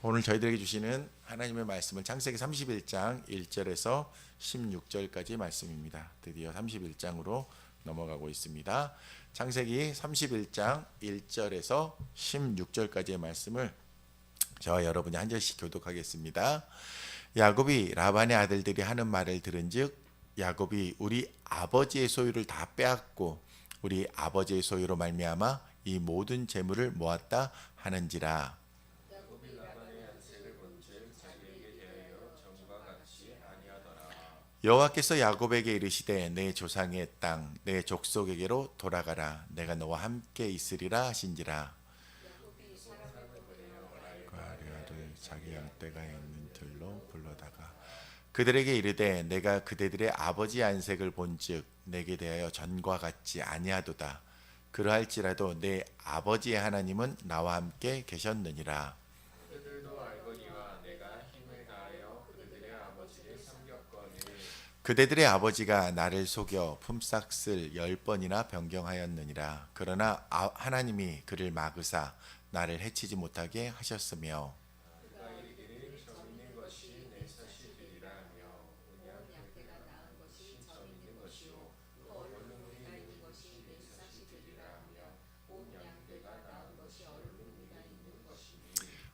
오늘 저희들에게 주시는 하나님의 말씀은 창세기 31장 1절에서 16절까지 말씀입니다. 드디어 31장으로 넘어가고 있습니다. 창세기 31장 1절에서 16절까지의 말씀을 저와 여러분이 한 절씩 교독하겠습니다. 야곱이 라반의 아들들이 하는 말을 들은즉 야곱이 우리 아버지의 소유를 다 빼앗고 우리 아버지의 소유로 말미암아 이 모든 재물을 모았다 하는지라. 여호와께서 야곱에게 이르시되 내 조상의 땅 내 족속에게로 돌아가라 내가 너와 함께 있으리라 하신지라. 그 아들 자기 양떼가 있는 들로 불러다가 그들에게 이르되 내가 그대들의 아버지 안색을 본즉 내게 대하여 전과 같지 아니하도다. 그러할지라도 내 아버지의 하나님은 나와 함께 계셨느니라. 그대들의 아버지가 나를 속여 품삯을 10번이나 변경하였느니라. 그러나 하나님이 그를 막으사 나를 해치지 못하게 하셨으며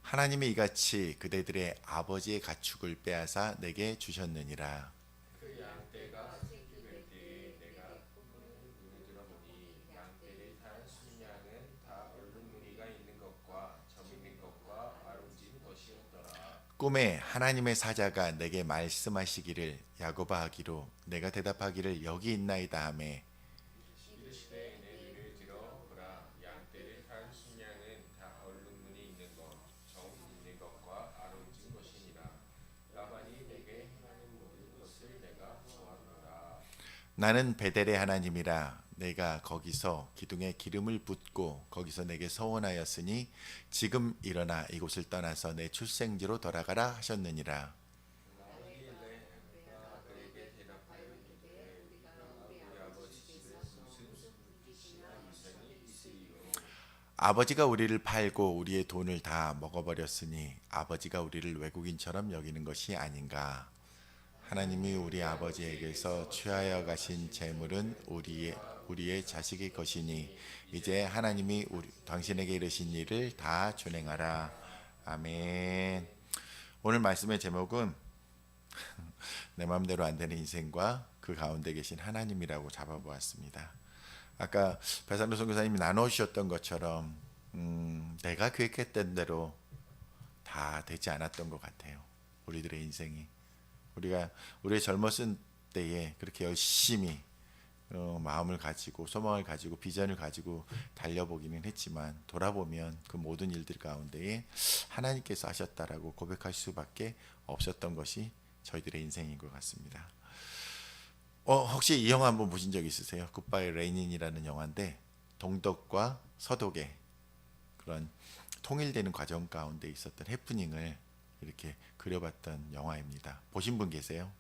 하나님이 이같이 그대들의 아버지의 가축을 빼앗아 내게 주셨느니라. 꿈에 하나님의 사자가 내게 말씀하시기를 야곱아 하기로 내가 대답하기를 여기 있나이다 하매 나는 베델의 하나님이라 내가 거기서 기둥에 기름을 붓고 거기서 내게 서원하였으니 지금 일어나 이곳을 떠나서 내 출생지로 돌아가라 하셨느니라. 아버지가 우리를 팔고 우리의 돈을 다 먹어버렸으니 아버지가 우리를 외국인처럼 여기는 것이 아닌가. 하나님이 우리 아버지에게서 취하여 가신 재물은 우리의 자식의 것이니 이제 하나님이 당신에게 이르신 일을 다 준행하라. 아멘. 오늘 말씀의 제목은 내 마음대로 안 되는 인생과 그 가운데 계신 하나님이라고 잡아보았습니다. 아까 배상로 선교사님이 나누셨던 것처럼 내가 계획했던 대로 다 되지 않았던 것 같아요. 우리들의 인생이. 우리가 우리의 젊었을 때에 그렇게 열심히 마음을 가지고 소망을 가지고 비전을 가지고 달려보기는 했지만 돌아보면 그 모든 일들 가운데에 하나님께서 하셨다라고 고백할 수밖에 없었던 것이 저희들의 인생인 것 같습니다. 혹시 이 영화 한번 보신 적 있으세요? 굿바이 레닌이라는 영화인데 동독과 서독의 그런 통일되는 과정 가운데 있었던 해프닝을 이렇게 그려봤던 영화입니다. 보신 분 계세요?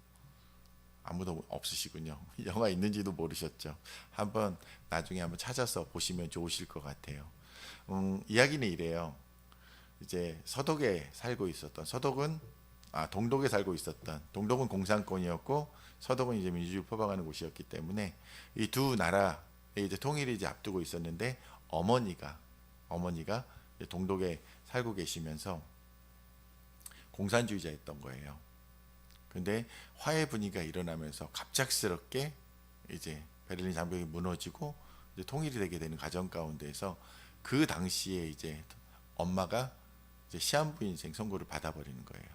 아무도 없으시군요. 영화 있는지도 모르셨죠. 한번 나중에 한번 찾아서 보시면 좋으실 것 같아요. 이야기는 이래요. 이제 서독에 살고 있었던 동독에 살고 있었던 동독은 공산권이었고 서독은 이제 민주주의 표방하는 곳이었기 때문에 이 두 나라의 이제 통일이 이제 앞두고 있었는데 어머니가 동독에 살고 계시면서 공산주의자였던 거예요. 근데 화해 분위기가 일어나면서 갑작스럽게 이제 베를린 장벽이 무너지고 이제 통일이 되게 되는 과정 가운데서 그 당시에 이제 엄마가 이제 시한부 인생 선고를 받아버리는 거예요.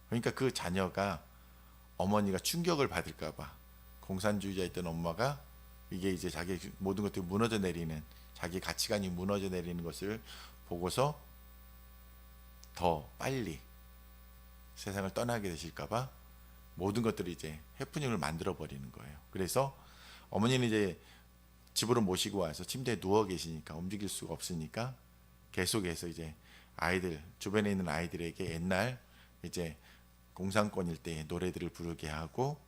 그러니까 그 자녀가 어머니가 충격을 받을까봐 공산주의자였던 엄마가 이게 이제 자기 모든 것들이 무너져 내리는 자기 가치관이 무너져 내리는 것을 보고서 더 빨리 세상을 떠나게 되실까봐 모든 것들이 이제 해프닝을 만들어 버리는 거예요. 그래서 어머니는 이제 집으로 모시고 와서 침대에 누워 계시니까 움직일 수가 없으니까 계속해서 이제 주변에 있는 아이들에게 옛날 이제 공산권일 때 노래들을 부르게 하고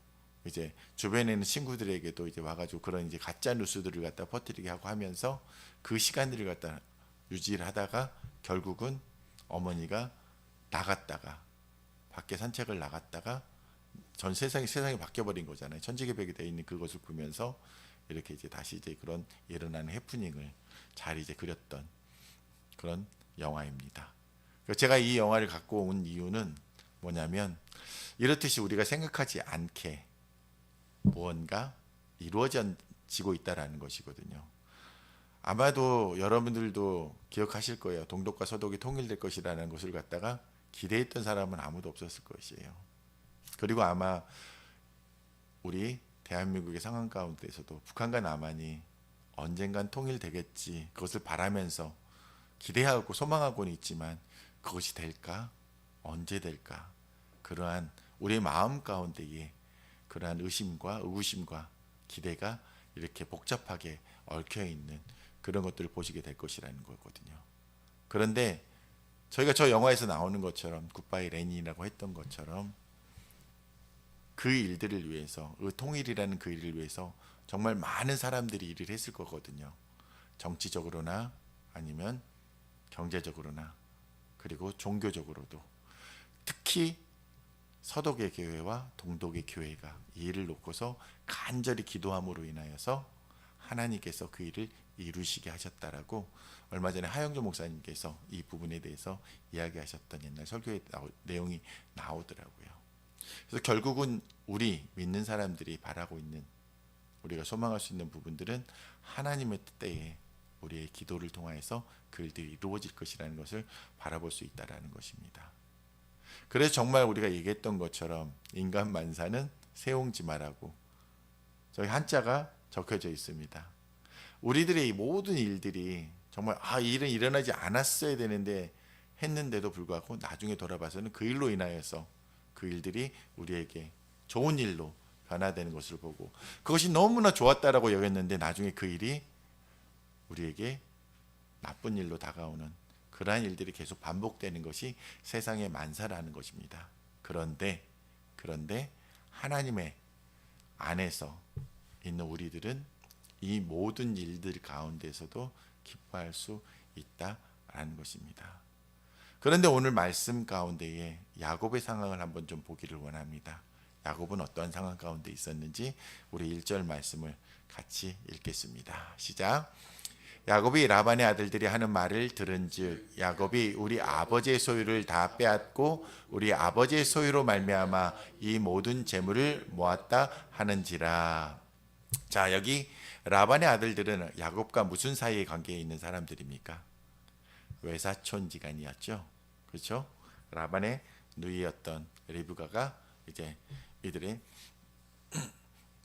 이제 주변에 있는 친구들에게도 이제 와가지고 그런 이제 가짜 뉴스들을 갖다 퍼뜨리게 하고 하면서 그 시간들을 갖다 유지를 하다가 결국은 어머니가 나갔다가 밖에 산책을 나갔다가 전 세상이 바뀌어 버린 거잖아요. 천지개벽이 되어 있는 그것을 보면서 이렇게 이제 다시 이제 그런 일어나는 해프닝을 잘 이제 그렸던 그런 영화입니다. 제가 이 영화를 갖고 온 이유는 뭐냐면 이렇듯이 우리가 생각하지 않게 무언가 이루어지고 있다라는 것이거든요. 아마도 여러분들도 기억하실 거예요. 동독과 서독이 통일될 것이라는 것을 갖다가 기대했던 사람은 아무도 없었을 것이에요. 그리고 아마 우리 대한민국의 상황 가운데서도 북한과 남한이 언젠간 통일되겠지 그것을 바라면서 기대하고 소망하고는 있지만 그것이 될까? 언제 될까? 그러한 우리의 마음 가운데에 그러한 의심과 의구심과 기대가 이렇게 복잡하게 얽혀 있는 그런 것들을 보시게 될 것이라는 거거든요. 그런데 저희가 저 영화에서 나오는 것처럼 굿바이 레닌이라고 했던 것처럼 그 일들을 위해서 그 통일이라는 그 일을 위해서 정말 많은 사람들이 일을 했을 거거든요. 정치적으로나 아니면 경제적으로나 그리고 종교적으로도 특히 서독의 교회와 동독의 교회가 이 일을 놓고서 간절히 기도함으로 인하여서 하나님께서 그 일을 이루시게 하셨다라고 얼마 전에 하영조 목사님께서 이 부분에 대해서 이야기하셨던 옛날 설교의 내용이 나오더라고요. 그래서 결국은 우리 믿는 사람들이 바라고 있는 우리가 소망할 수 있는 부분들은 하나님의 뜻대에 우리의 기도를 통하여서 그 일들이 이루어질 것이라는 것을 바라볼 수 있다라는 것입니다. 그래서 정말 우리가 얘기했던 것처럼 인간 만사는 세옹지마라고 저희 한자가 적혀져 있습니다. 우리들의 이 모든 일들이 정말 이 일은 일어나지 않았어야 되는데 했는데도 불구하고 나중에 돌아봐서는 그 일로 인하여서 그 일들이 우리에게 좋은 일로 변화되는 것을 보고 그것이 너무나 좋았다라고 여겼는데 나중에 그 일이 우리에게 나쁜 일로 다가오는 그러한 일들이 계속 반복되는 것이 세상의 만사라는 것입니다. 그런데 하나님의 안에서 있는 우리들은 이 모든 일들 가운데서도 기뻐할 수 있다라는 것입니다. 그런데 오늘 말씀 가운데에 야곱의 상황을 한번 좀 보기를 원합니다. 야곱은 어떠한 상황 가운데 있었는지 우리 1절 말씀을 같이 읽겠습니다. 시작. 야곱이 라반의 아들들이 하는 말을 들은즉 야곱이 우리 아버지의 소유를 다 빼앗고 우리 아버지의 소유로 말미암아 이 모든 재물을 모았다 하는지라. 자, 여기 라반의 아들들은 야곱과 무슨 사이의 관계에 있는 사람들입니까? 외사촌지간이었죠. 그렇죠? 라반의 누이였던 리브가가 이제 이들의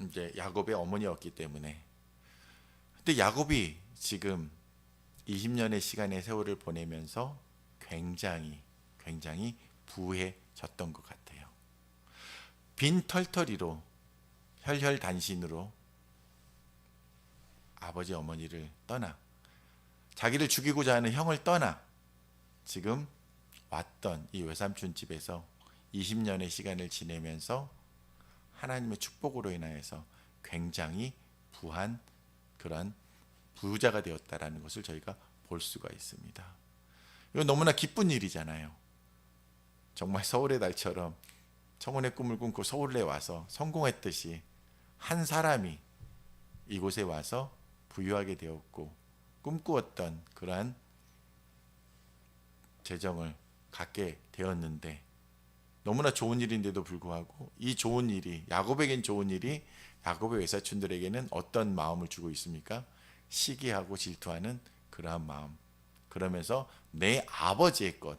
이제 야곱의 어머니였기 때문에. 근데 야곱이 지금 20년의 시간의 세월을 보내면서 굉장히 부해졌던 것 같아요. 빈털터리로 혈혈단신으로 아버지 어머니를 떠나 자기를 죽이고자 하는 형을 떠나 지금 왔던 이 외삼촌 집에서 20년의 시간을 지내면서 하나님의 축복으로 인하여서 굉장히 부한 그런 부자가 되었다라는 것을 저희가 볼 수가 있습니다. 이건 너무나 기쁜 일이잖아요. 정말 서울의 달처럼 청혼의 꿈을 꿈고 서울에 와서 성공했듯이 한 사람이 이곳에 와서 부유하게 되었고 꿈꾸었던 그러한 재정을 갖게 되었는데 너무나 좋은 일인데도 불구하고 이 좋은 일이 야곱에겐 좋은 일이 야곱의 외사촌들에게는 어떤 마음을 주고 있습니까? 시기하고 질투하는 그러한 마음. 그러면서 내 아버지의 것,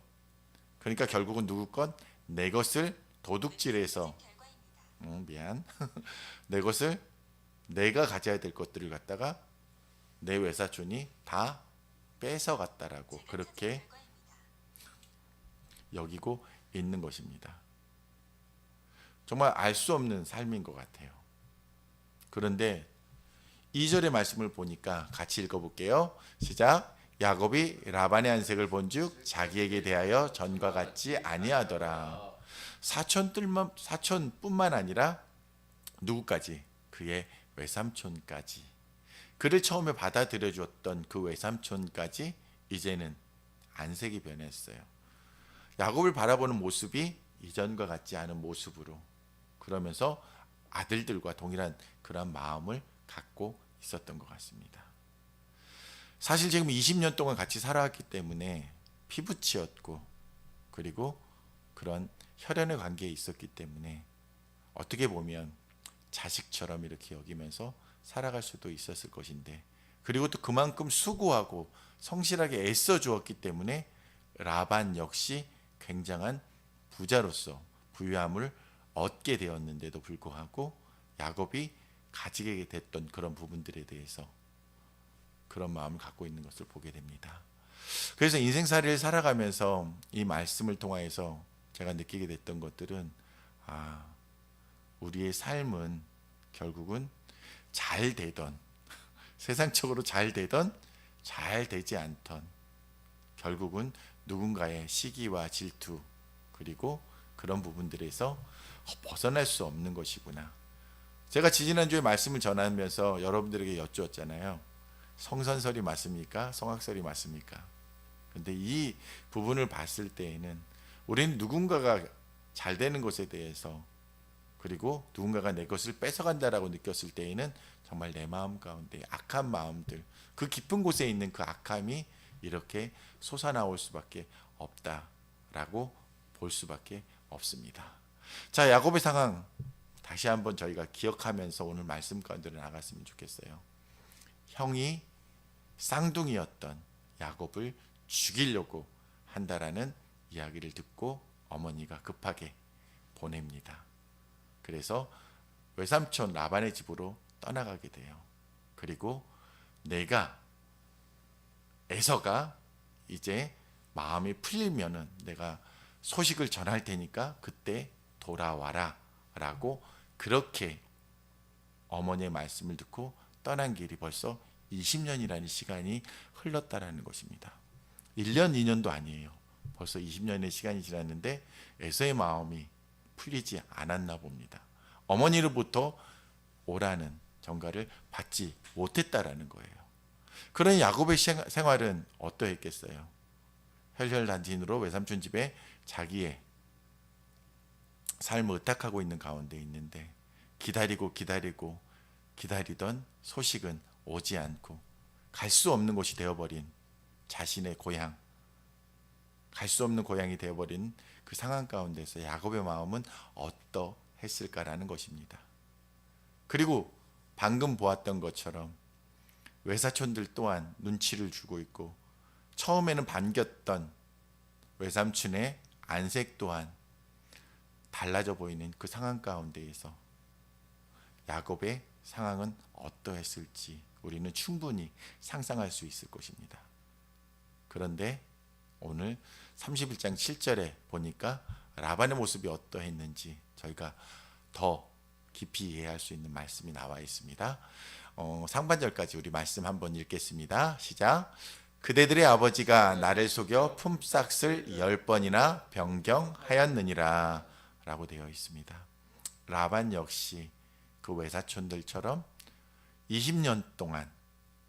그러니까 결국은 누구 것? 내 것을 도둑질해서 내 것을 내가 가져야 될 것들을 갖다가 내 외사촌이 다 뺏어갔다라고 그렇게 여기고 있는 것입니다. 정말 알 수 없는 삶인 것 같아요. 그런데 2절의 말씀을 보니까 같이 읽어볼게요. 시작. 야곱이 라반의 안색을 본즉 자기에게 대하여 전과 같지 아니하더라. 사촌뿐만 아니라 누구까지? 그의 외삼촌까지. 그를 처음에 받아들여 주었던 그 외삼촌까지 이제는 안색이 변했어요. 야곱을 바라보는 모습이 이전과 같지 않은 모습으로, 그러면서 아들들과 동일한 그런 마음을 갖고 있었던 것 같습니다. 사실 지금 20년 동안 같이 살아왔기 때문에 피부치였고, 그리고 그런 혈연의 관계에 있었기 때문에 어떻게 보면 자식처럼 이렇게 여기면서 살아갈 수도 있었을 것인데, 그리고 또 그만큼 수고하고 성실하게 애써 주었기 때문에 라반 역시 굉장한 부자로서 부유함을 얻게 되었는데도 불구하고 야곱이 가지게 됐던 그런 부분들에 대해서 그런 마음을 갖고 있는 것을 보게 됩니다. 그래서 인생살이를 살아가면서 이 말씀을 통해서 제가 느끼게 됐던 것들은, 우리의 삶은 결국은 잘 되던, 세상적으로 잘 되던 잘 되지 않던, 결국은 누군가의 시기와 질투, 그리고 그런 부분들에서 벗어날 수 없는 것이구나. 제가 지지난주에 말씀을 전하면서 여러분들에게 여쭈었잖아요. 성선설이 맞습니까? 성악설이 맞습니까? 근데 이 부분을 봤을 때에는 우리는 누군가가 잘 되는 것에 대해서, 그리고 누군가가 내 것을 뺏어간다라고 느꼈을 때에는 정말 내 마음 가운데 악한 마음들, 그 깊은 곳에 있는 그 악함이 이렇게 솟아나올 수밖에 없다라고 볼 수밖에 없습니다. 자, 야곱의 상황 다시 한번 저희가 기억하면서 오늘 말씀 가운데 나갔으면 좋겠어요. 형이 쌍둥이였던 야곱을 죽이려고 한다라는 이야기를 듣고 어머니가 급하게 보냅니다. 그래서 외삼촌 라반의 집으로 떠나가게 돼요. 그리고 에서가 이제 마음이 풀리면은 내가 소식을 전할 테니까 그때 돌아와라 라고, 그렇게 어머니의 말씀을 듣고 떠난 길이 벌써 20년이라는 시간이 흘렀다라는 것입니다. 1년, 2년도 아니에요. 벌써 20년의 시간이 지났는데 에서의 마음이 풀리지 않았나 봅니다. 어머니로부터 오라는 전가를 받지 못했다라는 거예요. 그런 야곱의 생활은 어떠했겠어요? 혈혈단신으로 외삼촌 집에 자기의 삶을 의탁하고 있는 가운데 있는데, 기다리던 소식은 오지 않고 갈 수 없는 곳이 되어버린 자신의 고향, 갈 수 없는 고향이 되어버린 그 상황 가운데서 야곱의 마음은 어떠했을까라는 것입니다. 그리고 방금 보았던 것처럼 외사촌들 또한 눈치를 주고 있고, 처음에는 반겼던 외삼촌의 안색 또한 달라져 보이는 그 상황 가운데에서 야곱의 상황은 어떠했을지 우리는 충분히 상상할 수 있을 것입니다. 그런데 오늘 31장 7절에 보니까 라반의 모습이 어떠했는지 저희가 더 깊이 이해할 수 있는 말씀이 나와 있습니다. 상반절까지 우리 말씀 한번 읽겠습니다. 시작. 그대들의 아버지가 나를 속여 품삯을 10번이나 변경하였느니라 라고 되어 있습니다. 라반 역시 그 외사촌들처럼 20년 동안,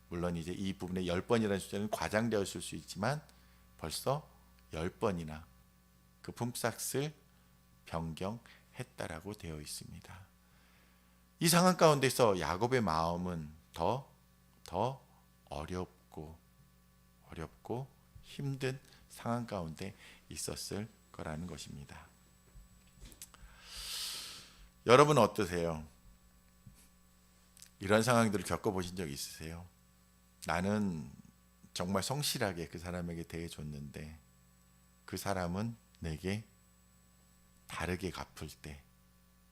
물론 이제 이 부분에 10번이라는 숫자는 과장되었을 수 있지만 벌써 10번이나 그 품삯을 변경했다라고 되어 있습니다. 이 상황 가운데서 야곱의 마음은 더 어렵고 힘든 상황 가운데 있었을 거라는 것입니다. 여러분은 어떠세요? 이런 상황들을 겪어보신 적 있으세요? 나는 정말 성실하게 그 사람에게 대해줬는데 그 사람은 내게 다르게 갚을 때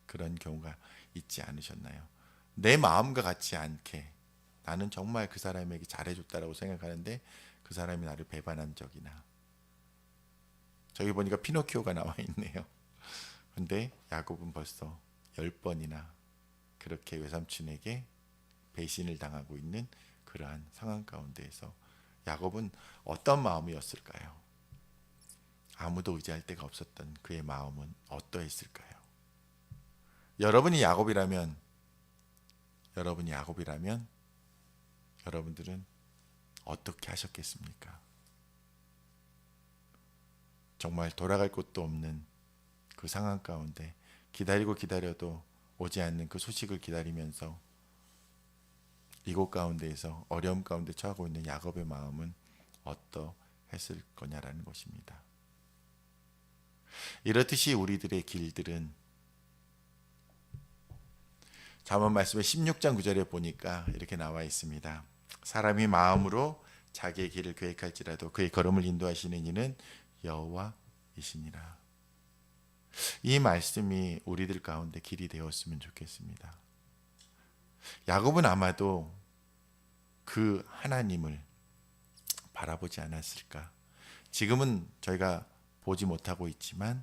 그런 경우가 있지 않으셨나요? 내 마음과 같지 않게 나는 정말 그 사람에게 잘해줬다라고 생각하는데 그 사람이 나를 배반한 적이나, 저기 보니까 피노키오가 나와 있네요. 근데 야곱은 벌써 10번이나 그렇게 외삼촌에게 배신을 당하고 있는 그러한 상황 가운데에서 야곱은 어떤 마음이었을까요? 아무도 의지할 데가 없었던 그의 마음은 어떠했을까요? 여러분이 야곱이라면 여러분들은 어떻게 하셨겠습니까? 정말 돌아갈 곳도 없는 그 상황 가운데 기다리고 기다려도 오지 않는 그 소식을 기다리면서 이곳 가운데에서 어려움 가운데 처하고 있는 야곱의 마음은 어떠했을 거냐라는 것입니다. 이렇듯이 우리들의 길들은 잠언 말씀의 16장 9절에 보니까 이렇게 나와 있습니다. 사람이 마음으로 자기의 길을 계획할지라도 그의 걸음을 인도하시는 이는 여호와이시니라. 이 말씀이 우리들 가운데 길이 되었으면 좋겠습니다. 야곱은 아마도 그 하나님을 바라보지 않았을까. 지금은 저희가 보지 못하고 있지만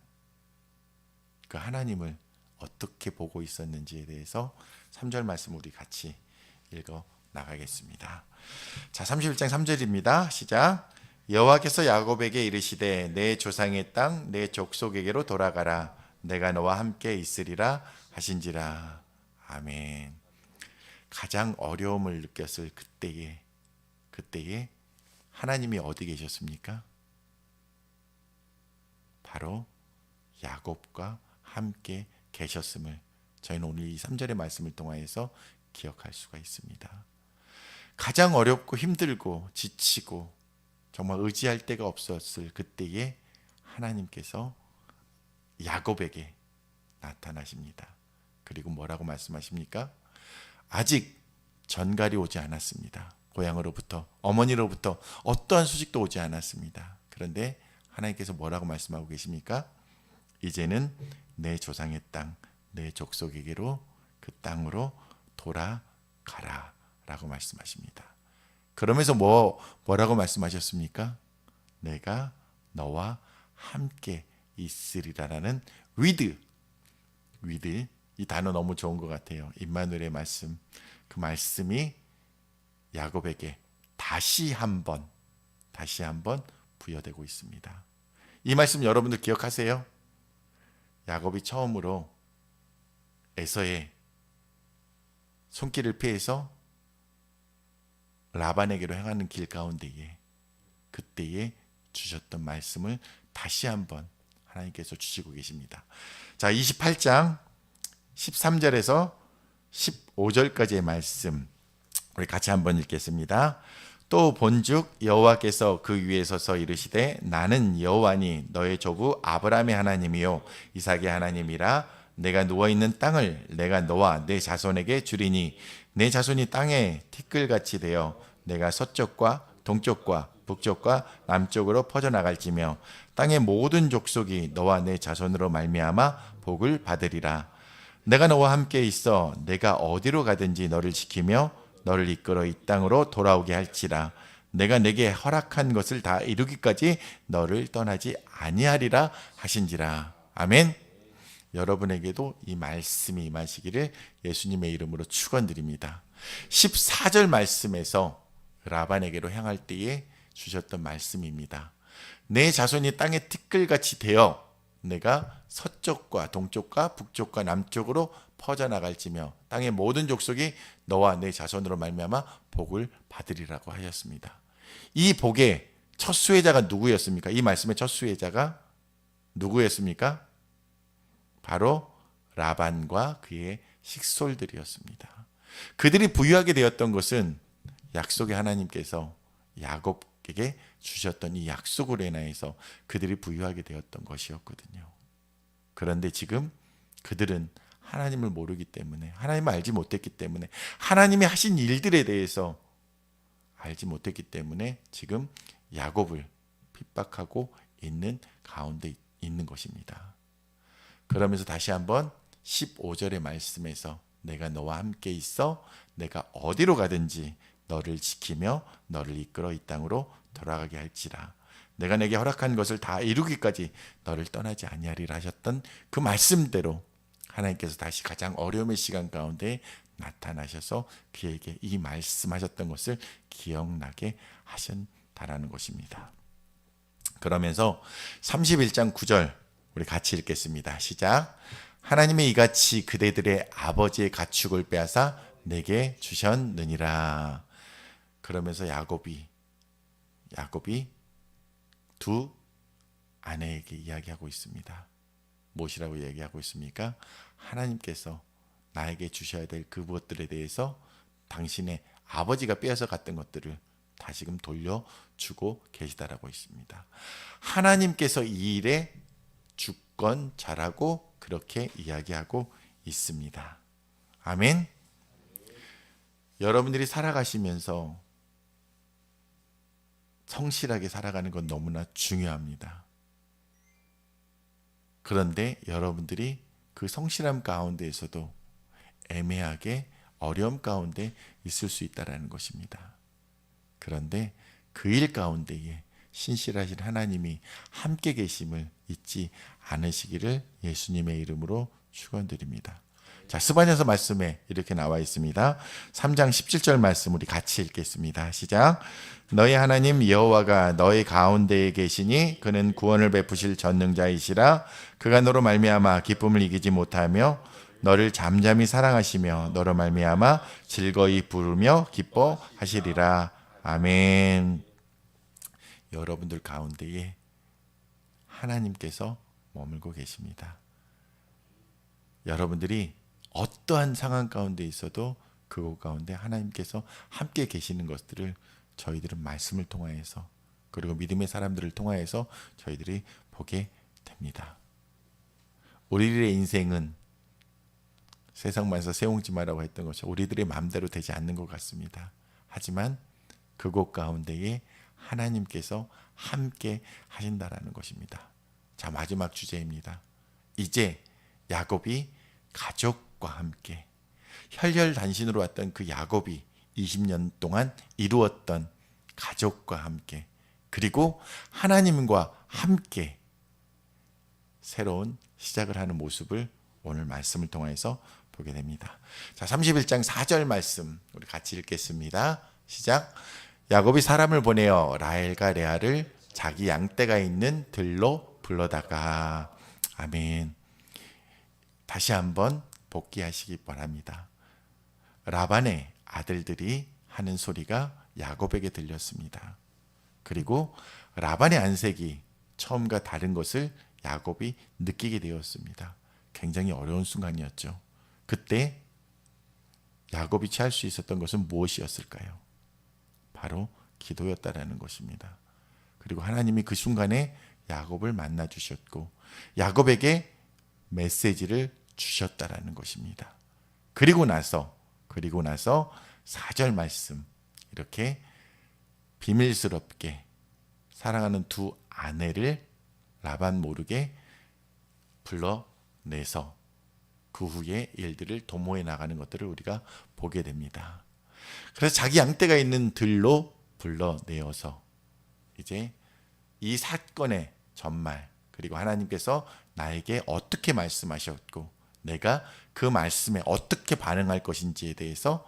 그 하나님을 어떻게 보고 있었는지에 대해서 3절 말씀 우리 같이 읽어 나가겠습니다. 자, 31장 3절입니다. 시작. 여호와께서 야곱에게 이르시되 내 조상의 땅 내 족속에게로 돌아가라. 내가 너와 함께 있으리라 하신지라. 아멘. 가장 어려움을 느꼈을 그때에 하나님이 어디 계셨습니까? 바로 야곱과 함께 계셨음을 저희는 오늘 이 3절의 말씀을 통하여서 기억할 수가 있습니다. 가장 어렵고 힘들고 지치고 정말 의지할 데가 없었을 그때에 하나님께서 야곱에게 나타나십니다. 그리고 뭐라고 말씀하십니까? 아직 전갈이 오지 않았습니다. 고향으로부터, 어머니로부터 어떠한 소식도 오지 않았습니다. 그런데 하나님께서 뭐라고 말씀하고 계십니까? 이제는 내 조상의 땅, 내 족속에게로 그 땅으로 돌아가라 라고 말씀하십니다. 그러면서 뭐라고 말씀하셨습니까? 내가 너와 함께 있으리라라는 with, 이 단어 너무 좋은 것 같아요. 임마누엘의 말씀, 그 말씀이 야곱에게 다시 한번 부여되고 있습니다. 이 말씀 여러분들 기억하세요? 야곱이 처음으로 에서의 손길을 피해서 라반에게로 향하는 길 가운데에 그때에 주셨던 말씀을 다시 한번 하나님께서 주시고 계십니다. 자, 28장 13절에서 15절까지의 말씀 우리 같이 한번 읽겠습니다. 또 본즉 여호와께서 그 위에 서서 이르시되 나는 여호와니 너의 조부 아브라함의 하나님이요 이삭의 하나님이라. 내가 누워있는 땅을 내가 너와 내 자손에게 주리니 내 자손이 땅에 티끌같이 되어 내가 서쪽과 동쪽과 북쪽과 남쪽으로 퍼져나갈지며 땅의 모든 족속이 너와 내 자손으로 말미암아 복을 받으리라. 내가 너와 함께 있어 내가 어디로 가든지 너를 지키며 너를 이끌어 이 땅으로 돌아오게 할지라. 내가 내게 허락한 것을 다 이루기까지 너를 떠나지 아니하리라 하신지라. 아멘. 여러분에게도 이 말씀이 임하시기를 예수님의 이름으로 축원드립니다. 14절 말씀에서 라반에게로 향할 때에 주셨던 말씀입니다. 내 자손이 땅의 티끌같이 되어 내가 서쪽과 동쪽과 북쪽과 남쪽으로 퍼져나갈지며 땅의 모든 족속이 너와 내 자손으로 말미암아 복을 받으리라고 하셨습니다. 이 복의 첫 수혜자가 누구였습니까? 이 말씀의 첫 수혜자가 누구였습니까? 바로 라반과 그의 식솔들이었습니다. 그들이 부유하게 되었던 것은 약속의 하나님께서 야곱에게 주셨던 이 약속으로 인하여서 그들이 부유하게 되었던 것이었거든요. 그런데 지금 그들은 하나님을 모르기 때문에, 하나님을 알지 못했기 때문에, 하나님이 하신 일들에 대해서 알지 못했기 때문에 지금 야곱을 핍박하고 있는 가운데 있는 것입니다. 그러면서 다시 한번 15절의 말씀에서 내가 너와 함께 있어 내가 어디로 가든지 너를 지키며 너를 이끌어 이 땅으로 돌아가게 할지라. 내가 내게 허락한 것을 다 이루기까지 너를 떠나지 아니하리라 하셨던 그 말씀대로 하나님께서 다시 가장 어려움의 시간 가운데 나타나셔서 그에게 이 말씀하셨던 것을 기억나게 하신다라는 것입니다. 그러면서 31장 9절 우리 같이 읽겠습니다. 시작. 하나님이 이같이 그대들의 아버지의 가축을 빼앗아 내게 주셨느니라. 그러면서 야곱이 두 아내에게 이야기하고 있습니다. 무엇이라고 얘기하고 있습니까? 하나님께서 나에게 주셔야 될 그것들에 대해서 당신의 아버지가 빼앗아 갔던 것들을 다시금 돌려주고 계시다라고 있습니다. 하나님께서 이 일에 주권 잘하고 그렇게 이야기하고 있습니다. 아멘. 여러분들이 살아가시면서 성실하게 살아가는 건 너무나 중요합니다. 그런데 여러분들이 그 성실함 가운데에서도 애매하게 어려움 가운데 있을 수 있다는 것입니다. 그런데 그 일 가운데에 신실하신 하나님이 함께 계심을 잊지 않으시기를 예수님의 이름으로 축원드립니다. 자, 스바냐서 말씀에 이렇게 나와 있습니다. 3장 17절 말씀 우리 같이 읽겠습니다. 시작. 너희 하나님 여호와가 너희 가운데에 계시니 그는 구원을 베푸실 전능자이시라. 그가 너로 말미암아 기쁨을 이기지 못하며 너를 잠잠히 사랑하시며 너로 말미암아 즐거이 부르며 기뻐하시리라. 아멘. 여러분들 가운데에 하나님께서 머물고 계십니다. 여러분들이 어떠한 상황 가운데 있어도 그곳 가운데 하나님께서 함께 계시는 것들을 저희들은 말씀을 통하여서 그리고 믿음의 사람들을 통하여서 저희들이 보게 됩니다. 우리들의 인생은 세상만서 세옹지마라고 했던 것처럼 우리들의 마음대로 되지 않는 것 같습니다. 하지만 그곳 가운데에 하나님께서 함께 하신다라는 것입니다. 자, 마지막 주제입니다. 이제 야곱이 가족과 함께 혈혈단신으로 왔던 그 야곱이 20년 동안 이루었던 가족과 함께 그리고 하나님과 함께 새로운 시작을 하는 모습을 오늘 말씀을 통해서 보게 됩니다. 자, 31장 4절 말씀 우리 같이 읽겠습니다. 시작. 야곱이 사람을 보내어 라헬과 레아를 자기 양떼가 있는 들로 불러다가. 아멘. 다시 한번 복귀하시기 바랍니다. 라반의 아들들이 하는 소리가 야곱에게 들렸습니다. 그리고 라반의 안색이 처음과 다른 것을 야곱이 느끼게 되었습니다. 굉장히 어려운 순간이었죠. 그때 야곱이 취할 수 있었던 것은 무엇이었을까요? 바로 기도였다라는 것입니다. 그리고 하나님이 그 순간에 야곱을 만나 주셨고 야곱에게 메시지를 주셨다라는 것입니다. 그리고 나서 4절 말씀 이렇게 비밀스럽게 사랑하는 두 아내를 라반 모르게 불러내서 그 후에 일들을 도모해 나가는 것들을 우리가 보게 됩니다. 그래서 자기 양떼가 있는 들로 불러내어서 이제 이 사건의 전말 그리고 하나님께서 나에게 어떻게 말씀하셨고 내가 그 말씀에 어떻게 반응할 것인지에 대해서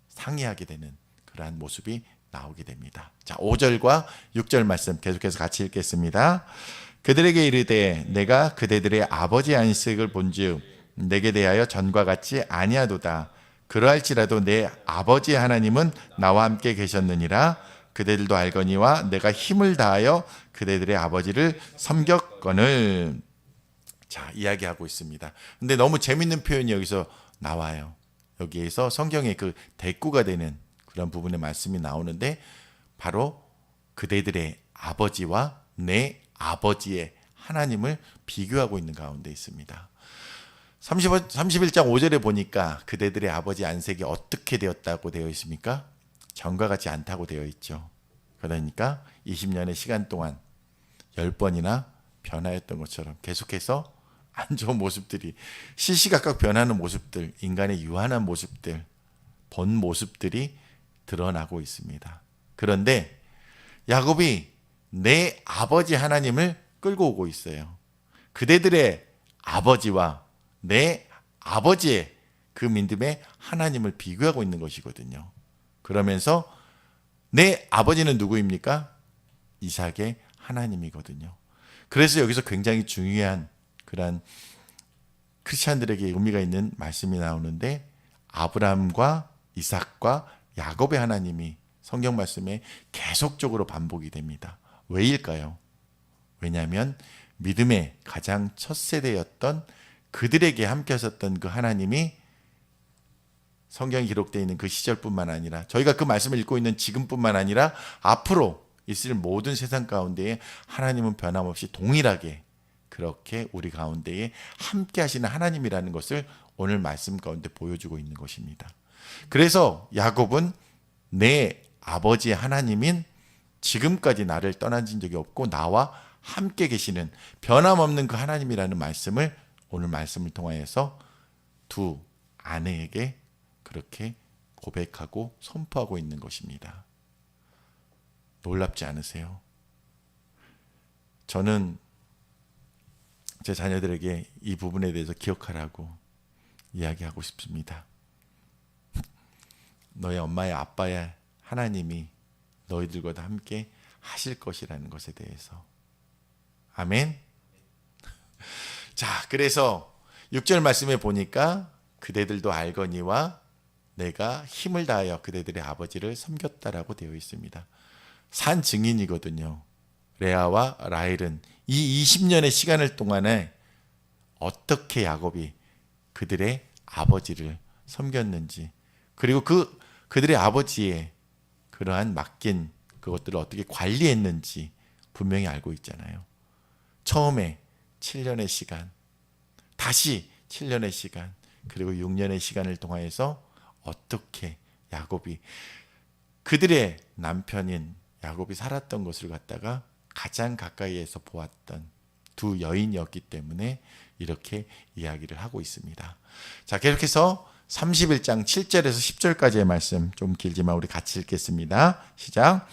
상의하게 되는 그러한 모습이 나오게 됩니다. 자, 5절과 6절 말씀 계속해서 같이 읽겠습니다. 그들에게 이르되 내가 그대들의 아버지 안식을 본즉 내게 대하여 전과 같지 아니하도다. 그러할지라도 내 아버지 하나님은 나와 함께 계셨느니라. 그대들도 알거니와 내가 힘을 다하여 그대들의 아버지를 섬겼거늘. 자, 이야기하고 있습니다. 근데 너무 재밌는 표현이 여기서 나와요. 여기에서 성경의 그 대꾸가 되는 그런 부분의 말씀이 나오는데 바로 그대들의 아버지와 내 아버지의 하나님을 비교하고 있는 가운데 있습니다. 31장 5절에 보니까 그대들의 아버지 안색이 어떻게 되었다고 되어 있습니까? 전과 같지 않다고 되어 있죠. 그러니까 20년의 시간 동안 10번이나 변화했던 것처럼 계속해서 안 좋은 모습들이 시시각각 변하는 모습들, 인간의 유한한 모습들, 본 모습들이 드러나고 있습니다. 그런데 야곱이 내 아버지 하나님을 끌고 오고 있어요. 그대들의 아버지와 내 아버지의 그 믿음의 하나님을 비교하고 있는 것이거든요. 그러면서 내 아버지는 누구입니까? 이삭의 하나님이거든요. 그래서 여기서 굉장히 중요한 그런 크리스찬들에게 의미가 있는 말씀이 나오는데 아브라함과 이삭과 야곱의 하나님이 성경 말씀에 계속적으로 반복이 됩니다. 왜일까요? 왜냐하면 믿음의 가장 첫 세대였던 그들에게 함께 하셨던 그 하나님이 성경에 기록되어 있는 그 시절뿐만 아니라 저희가 그 말씀을 읽고 있는 지금뿐만 아니라 앞으로 있을 모든 세상 가운데에 하나님은 변함없이 동일하게 그렇게 우리 가운데에 함께 하시는 하나님이라는 것을 오늘 말씀 가운데 보여주고 있는 것입니다. 그래서 야곱은 내 아버지의 하나님인 지금까지 나를 떠나신 적이 없고 나와 함께 계시는 변함없는 그 하나님이라는 말씀을 오늘 말씀을 통하여서 두 아내에게 그렇게 고백하고 선포하고 있는 것입니다. 놀랍지 않으세요? 저는 제 자녀들에게 이 부분에 대해서 기억하라고 이야기하고 싶습니다. 너의 엄마의 아빠의 하나님이 너희들과 함께 하실 것이라는 것에 대해서. 아멘. 자, 그래서 6절 말씀에 보니까 그대들도 알거니와 내가 힘을 다하여 그대들의 아버지를 섬겼다라고 되어 있습니다. 산 증인이거든요. 레아와 라헬은 이 20년의 시간을 동안에 어떻게 야곱이 그들의 아버지를 섬겼는지, 그리고 그들의 아버지의 그러한 맡긴 그것들을 어떻게 관리했는지 분명히 알고 있잖아요. 처음에 7년의 시간, 다시 7년의 시간, 그리고 6년의 시간을 통하여서 어떻게 야곱이 그들의 남편인 야곱이 살았던 것을 갖다가 가장 가까이에서 보았던 두 여인이었기 때문에 이렇게 이야기를 하고 있습니다. 자, 계속해서 31장 7절에서 10절까지의 말씀, 좀 길지만 우리 같이 읽겠습니다. 시작.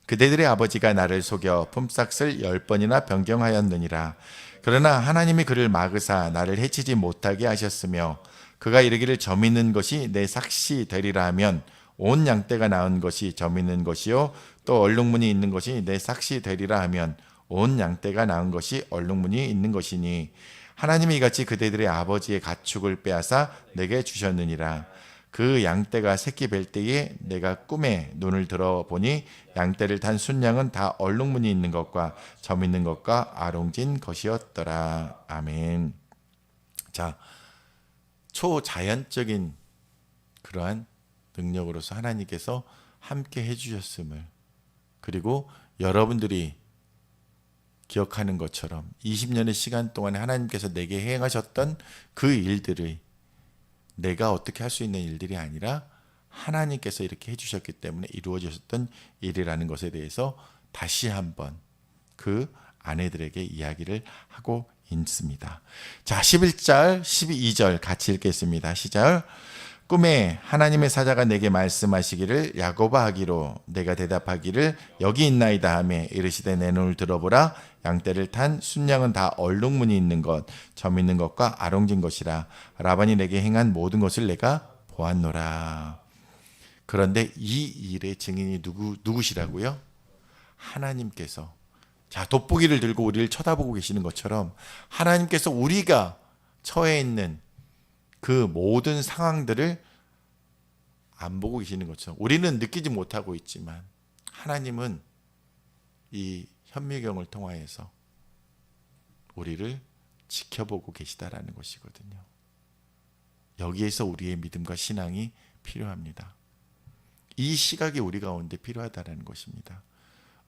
그대들의 아버지가 나를 속여 품삯을 10번이나 변경하였느니라. 그러나 하나님이 그를 막으사 나를 해치지 못하게 하셨으며 그가 이르기를 점 있는 것이 내 삭시 되리라 하면 온 양떼가 낳은 것이 점 있는 것이요 또 얼룩무늬 있는 것이 내 삭시 되리라 하면 온 양떼가 낳은 것이 얼룩무늬 있는 것이니 하나님이 이같이 그대들의 아버지의 가축을 빼앗아 내게 주셨느니라. 그 양떼가 새끼 뵐 때에 내가 꿈에 눈을 들어보니 양떼를 탄 순양은 다 얼룩무늬 있는 것과 점 있는 것과 아롱진 것이었더라. 아멘. 자, 초자연적인 그러한 능력으로서 하나님께서 함께 해주셨음을, 그리고 여러분들이 기억하는 것처럼 20년의 시간 동안에 하나님께서 내게 행하셨던 그 일들을 내가 어떻게 할 수 있는 일들이 아니라 하나님께서 이렇게 해주셨기 때문에 이루어졌던 일이라는 것에 대해서 다시 한번 그 아내들에게 이야기를 하고 있습니다. 자, 11절, 12절 같이 읽겠습니다. 시작. 꿈에 하나님의 사자가 내게 말씀하시기를 야곱아 하기로 내가 대답하기를 여기 있나이다 하며 이르시되 내 눈을 들어보라. 양떼를 탄 순양은 다 얼룩무늬 있는 것, 점 있는 것과 아롱진 것이라. 라반이 내게 행한 모든 것을 내가 보았노라. 그런데 이 일의 증인이 누구시라고요? 하나님께서. 자, 돋보기를 들고 우리를 쳐다보고 계시는 것처럼 하나님께서 우리가 처해 있는 그 모든 상황들을 안 보고 계시는 것처럼 우리는 느끼지 못하고 있지만 하나님은 이 현미경을 통하여서 우리를 지켜보고 계시다라는 것이거든요. 여기에서 우리의 믿음과 신앙이 필요합니다. 이 시각이 우리 가운데 필요하다는 것입니다.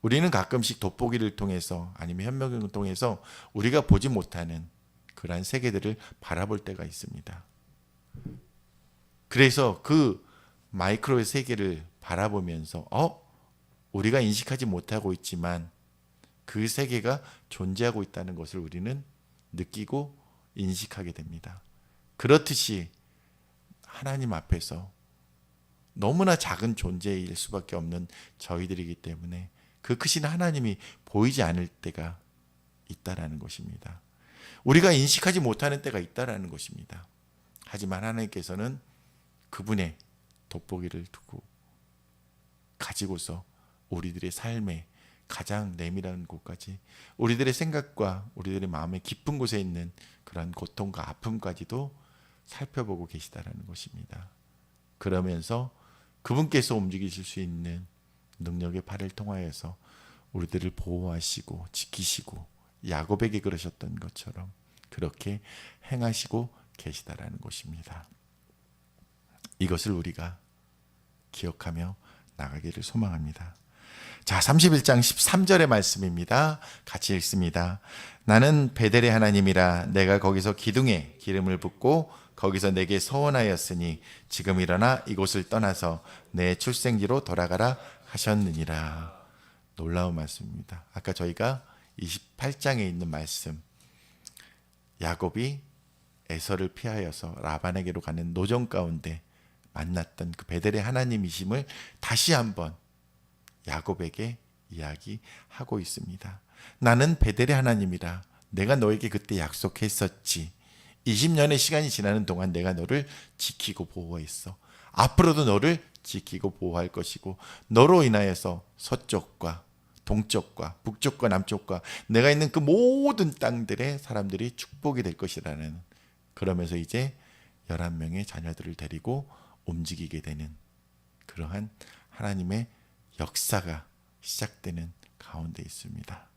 우리는 가끔씩 돋보기를 통해서 아니면 현미경을 통해서 우리가 보지 못하는 그러한 세계들을 바라볼 때가 있습니다. 그래서 그 마이크로의 세계를 바라보면서 우리가 인식하지 못하고 있지만 그 세계가 존재하고 있다는 것을 우리는 느끼고 인식하게 됩니다. 그렇듯이 하나님 앞에서 너무나 작은 존재일 수밖에 없는 저희들이기 때문에 그 크신 하나님이 보이지 않을 때가 있다라는 것입니다. 우리가 인식하지 못하는 때가 있다라는 것입니다. 하지만 하나님께서는 그분의 돋보기를 두고 가지고서 우리들의 삶의 가장 내밀한 곳까지, 우리들의 생각과 우리들의 마음의 깊은 곳에 있는 그런 고통과 아픔까지도 살펴보고 계시다라는 것입니다. 그러면서 그분께서 움직이실 수 있는 능력의 발을 통하여서 우리들을 보호하시고 지키시고 야곱에게 그러셨던 것처럼 그렇게 행하시고 계시다라는 것입니다. 이것을 우리가 기억하며 나가기를 소망합니다. 자, 31장 13절의 말씀입니다. 같이 읽습니다. 나는 베델의 하나님이라. 내가 거기서 기둥에 기름을 붓고 거기서 내게 서원하였으니 지금 일어나 이곳을 떠나서 내 출생지로 돌아가라 하셨느니라. 놀라운 말씀입니다. 아까 저희가 28장에 있는 말씀, 야곱이 에서를 피하여서 라반에게로 가는 노정 가운데 만났던 그 베델의 하나님이심을 다시 한번 야곱에게 이야기하고 있습니다. 나는 베델의 하나님이라. 내가 너에게 그때 약속했었지. 20년의 시간이 지나는 동안 내가 너를 지키고 보호했어. 앞으로도 너를 지키고 보호할 것이고 너로 인하여서 서쪽과 동쪽과 북쪽과 남쪽과 내가 있는 그 모든 땅들의 사람들이 축복이 될 것이라는, 그러면서 이제 11명의 자녀들을 데리고 움직이게 되는 그러한 하나님의 역사가 시작되는 가운데 있습니다.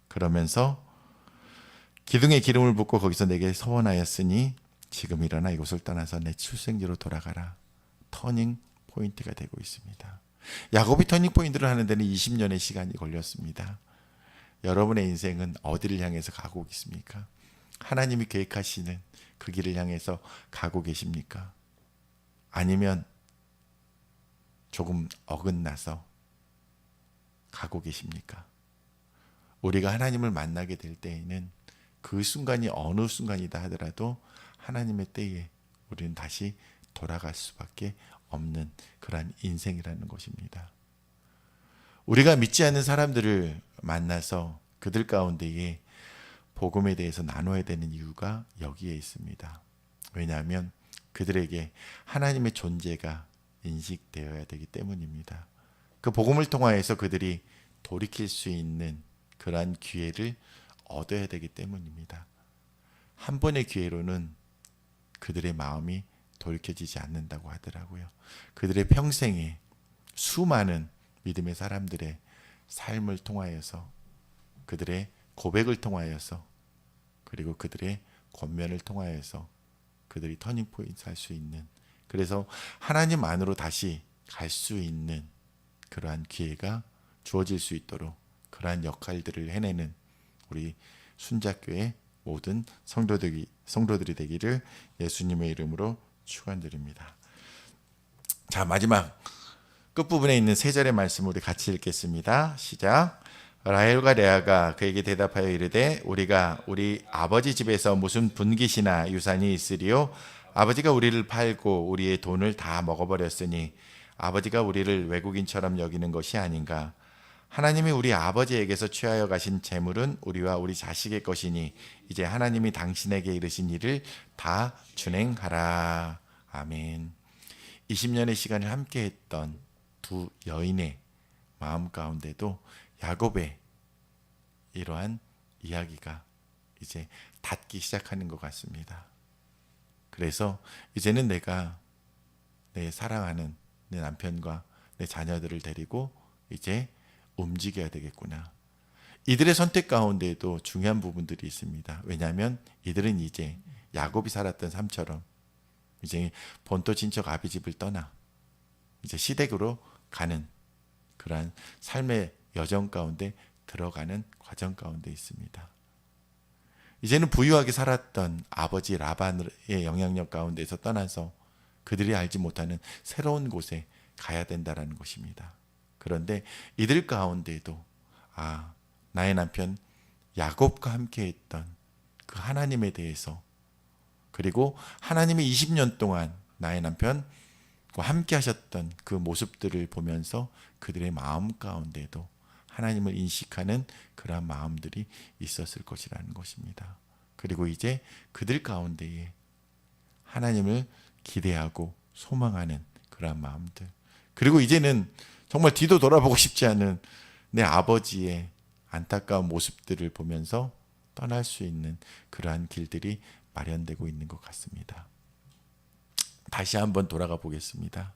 그러면서 기둥에 기름을 붓고 거기서 내게 서원하였으니 지금 일어나 이곳을 떠나서 내 출생지로 돌아가라. 터닝 포인트가 되고 있습니다. 야곱이 터닝 포인트를 하는 데는 20년의 시간이 걸렸습니다. 여러분의 인생은 어디를 향해서 가고 있습니까? 하나님이 계획하시는 그 길을 향해서 가고 계십니까? 아니면 조금 어긋나서 가고 계십니까? 우리가 하나님을 만나게 될 때에는 그 순간이 어느 순간이다 하더라도 하나님의 때에 우리는 다시 돌아갈 수밖에 없는 그러한 인생이라는 것입니다. 우리가 믿지 않는 사람들을 만나서 그들 가운데에 복음에 대해서 나눠야 되는 이유가 여기에 있습니다. 왜냐하면 그들에게 하나님의 존재가 인식되어야 되기 때문입니다. 그 복음을 통하여서 그들이 돌이킬 수 있는 그러한 기회를 얻어야 되기 때문입니다. 한 번의 기회로는 그들의 마음이 돌이켜지지 않는다고 하더라고요. 그들의 평생에 수많은 믿음의 사람들의 삶을 통하여서, 그들의 고백을 통하여서, 그리고 그들의 권면을 통하여서 그들이 터닝 포인트 할 수 있는, 그래서 하나님 안으로 다시 갈 수 있는 그러한 기회가 주어질 수 있도록 그러한 역할들을 해내는 우리 순자교회 모든 성도들이 되기를 예수님의 이름으로 축원드립니다. 자, 마지막 끝부분에 있는 3절의 말씀 우리 같이 읽겠습니다. 시작. 라헬과 레아가 그에게 대답하여 이르되 우리가 우리 아버지 집에서 무슨 분깃이나 유산이 있으리요? 아버지가 우리를 팔고 우리의 돈을 다 먹어버렸으니 아버지가 우리를 외국인처럼 여기는 것이 아닌가? 하나님이 우리 아버지에게서 취하여 가신 재물은 우리와 우리 자식의 것이니 이제 하나님이 당신에게 이르신 일을 다 준행하라. 아멘. 20년의 시간을 함께 했던 두 여인의 마음 가운데도 야곱의 이러한 이야기가 이제 닿기 시작하는 것 같습니다. 그래서 이제는 내가 내 사랑하는 내 남편과 내 자녀들을 데리고 이제 움직여야 되겠구나. 이들의 선택 가운데에도 중요한 부분들이 있습니다. 왜냐하면 이들은 이제 야곱이 살았던 삶처럼 이제 본토 친척 아비 집을 떠나 이제 시댁으로 가는 그러한 삶의 여정 가운데 들어가는 과정 가운데 있습니다. 이제는 부유하게 살았던 아버지 라반의 영향력 가운데서 떠나서 그들이 알지 못하는 새로운 곳에 가야 된다는 것입니다. 그런데 이들 가운데도 나의 남편 야곱과 함께 했던 그 하나님에 대해서, 그리고 하나님이 20년 동안 나의 남편과 함께 하셨던 그 모습들을 보면서 그들의 마음 가운데도 하나님을 인식하는 그러한 마음들이 있었을 것이라는 것입니다. 그리고 이제 그들 가운데에 하나님을 기대하고 소망하는 그러한 마음들, 그리고 이제는 정말 뒤도 돌아보고 싶지 않은 내 아버지의 안타까운 모습들을 보면서 떠날 수 있는 그러한 길들이 마련되고 있는 것 같습니다. 다시 한번 돌아가 보겠습니다.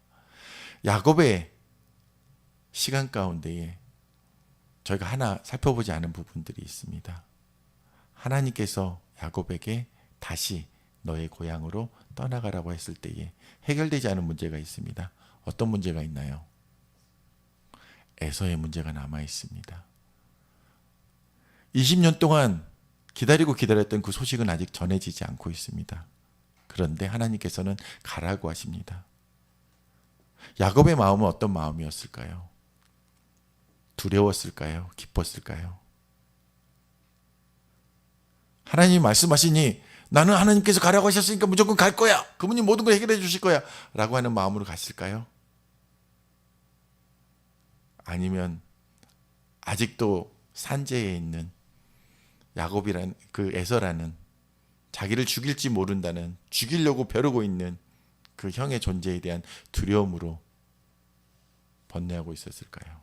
야곱의 시간 가운데에 저희가 하나 살펴보지 않은 부분들이 있습니다. 하나님께서 야곱에게 다시 너의 고향으로 떠나가라고 했을 때에 해결되지 않은 문제가 있습니다. 어떤 문제가 있나요? 에서의 문제가 남아 있습니다. 20년 동안 기다리고 기다렸던 그 소식은 아직 전해지지 않고 있습니다. 그런데 하나님께서는 가라고 하십니다. 야곱의 마음은 어떤 마음이었을까요? 두려웠을까요? 기뻤을까요? 하나님이 말씀하시니 나는 하나님께서 가라고 하셨으니까 무조건 갈 거야. 그분이 모든 걸 해결해 주실 거야. 라고 하는 마음으로 갔을까요? 아니면 아직도 산재에 있는 야곱이란 그 에서라는 자기를 죽일지 모른다는 죽이려고 벼르고 있는 그 형의 존재에 대한 두려움으로 번뇌하고 있었을까요?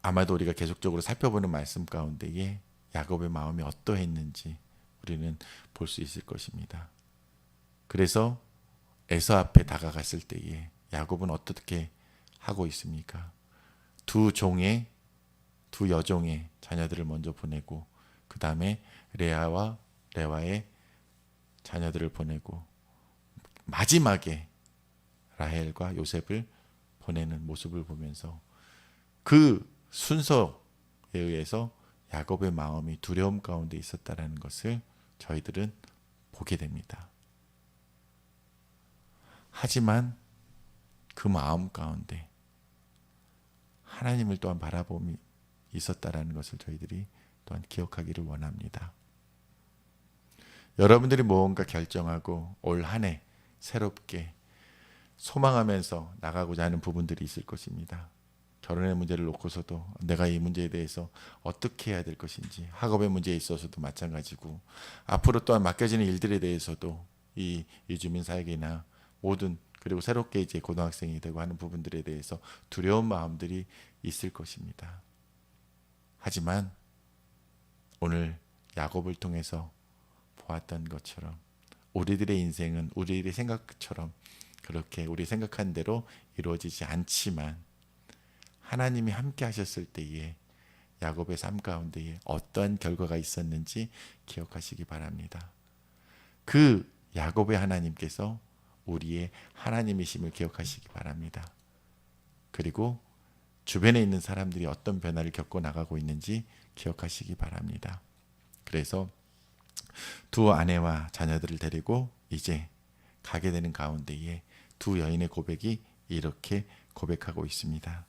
아마도 우리가 계속적으로 살펴보는 말씀 가운데에 야곱의 마음이 어떠했는지 우리는 볼 수 있을 것입니다. 그래서 에서 앞에 다가갔을 때에 야곱은 어떻게 하고 있습니까? 두 여종의 자녀들을 먼저 보내고 그 다음에 레와의 자녀들을 보내고 마지막에 라헬과 요셉을 보내는 모습을 보면서 그 순서에 의해서 야곱의 마음이 두려움 가운데 있었다는 것을 저희들은 보게 됩니다. 하지만 그 마음 가운데 하나님을 또한 바라봄이 있었다라는 것을 저희들이 또한 기억하기를 원합니다. 여러분들이 무언가 결정하고 올 한 해 새롭게 소망하면서 나가고자 하는 부분들이 있을 것입니다. 결혼의 문제를 놓고서도 내가 이 문제에 대해서 어떻게 해야 될 것인지, 학업의 문제에 있어서도 마찬가지고, 앞으로 또한 맡겨지는 일들에 대해서도 이 이주민 사역이나 모든, 그리고 새롭게 이제 고등학생이 되고 하는 부분들에 대해서 두려운 마음들이 있을 것입니다. 하지만 오늘 야곱을 통해서 보았던 것처럼 우리들의 인생은 우리들의 생각처럼 그렇게 우리 생각한 대로 이루어지지 않지만 하나님이 함께 하셨을 때에 야곱의 삶 가운데에 어떠한 결과가 있었는지 기억하시기 바랍니다. 그 야곱의 하나님께서 우리의 하나님이심을 기억하시기 바랍니다. 그리고 주변에 있는 사람들이 어떤 변화를 겪고 나가고 있는지 기억하시기 바랍니다. 그래서 두 아내와 자녀들을 데리고 이제 가게 되는 가운데에 두 여인의 고백이 이렇게 고백하고 있습니다.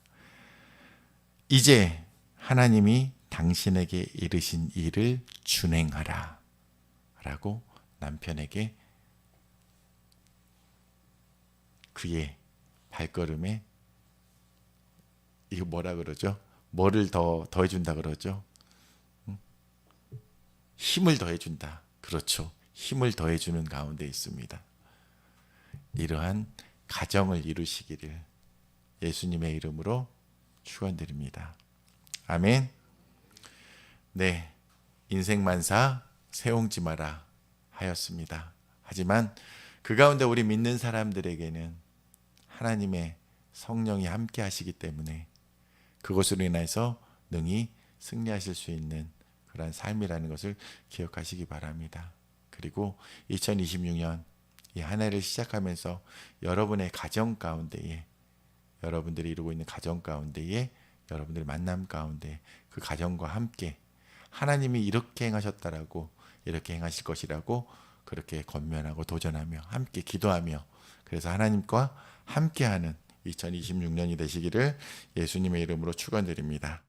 이제 하나님이 당신에게 이르신 일을 준행하라 라고 남편에게 그의 발걸음에 이거 뭐라 그러죠? 뭐를 더해준다 그러죠? 힘을 더해준다. 그렇죠. 힘을 더해주는 가운데 있습니다. 이러한 가정을 이루시기를 예수님의 이름으로 축원드립니다. 아멘. 네, 인생만사 세옹지 마라 하였습니다. 하지만 그 가운데 우리 믿는 사람들에게는 하나님의 성령이 함께 하시기 때문에 그것으로 인해서 능히 승리하실 수 있는 그런 삶이라는 것을 기억하시기 바랍니다. 그리고 2026년 이 한 해를 시작하면서 여러분의 가정 가운데에, 여러분들이 이루고 있는 가정 가운데에, 여러분들의 만남 가운데 그 가정과 함께 하나님이 이렇게 행하셨다라고, 이렇게 행하실 것이라고 그렇게 권면하고 도전하며 함께 기도하며, 그래서 하나님과 함께하는 2026년이 되시기를 예수님의 이름으로 축원드립니다.